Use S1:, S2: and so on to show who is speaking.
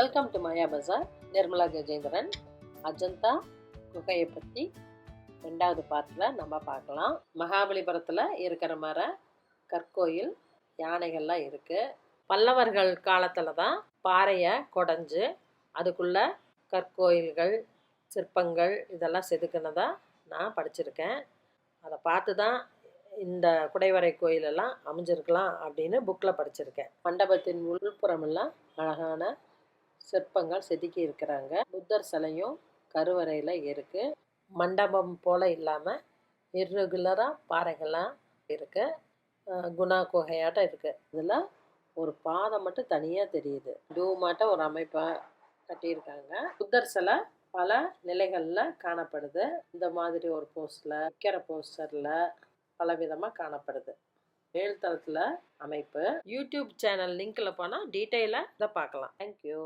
S1: Welcome to மாயா பஜார். நிர்மலா கஜேந்திரன். அஜந்தா குகையை பற்றி 2வது பார்ட்டில் நம்ம பார்க்கலாம். மகாபலிபுரத்தில் இருக்கிற மாதிரி கற்கோயில் யானைகள்லாம் இருக்குது. பல்லவர்கள் காலத்தில் தான் பாறையை குடஞ்சி அதுக்குள்ளே கற்கோயில்கள் சிற்பங்கள் இதெல்லாம் செதுக்குனதா நான் படிச்சிருக்கேன். அதை பார்த்து தான் இந்த குடைவரை கோயிலெல்லாம் அமைஞ்சிருக்கலாம் அப்படின்னு புக்கில் படிச்சிருக்கேன். மண்டபத்தின் உள்புறமெல்லாம் அழகான சிற்பங்கள் செதுக்கி இருக்கிறாங்க. புத்தர் சிலையும் கருவறையில் இருக்குது. மண்டபம் போல் இல்லாமல் இர்ரெகுலராக பாறைகள்லாம் இருக்குது. குணா குகையாட்டம் இருக்குது. இதில் ஒரு பாதம் மட்டும் தனியாக தெரியுது. டூமாட்டம் ஒரு அமைப்பாக கட்டியிருக்காங்க. புத்தர் சிலை பல நிலைகளில் காணப்படுது. இந்த மாதிரி ஒரு போஸ்டில் விற்கிற போஸ்டரில் பலவிதமாக காணப்படுது. மேல்தளத்தில் அமைப்பு. யூடியூப் சேனல் லிங்க்கில் போனால் டீட்டெயிலாக இதை பார்க்கலாம். தேங்க்யூ.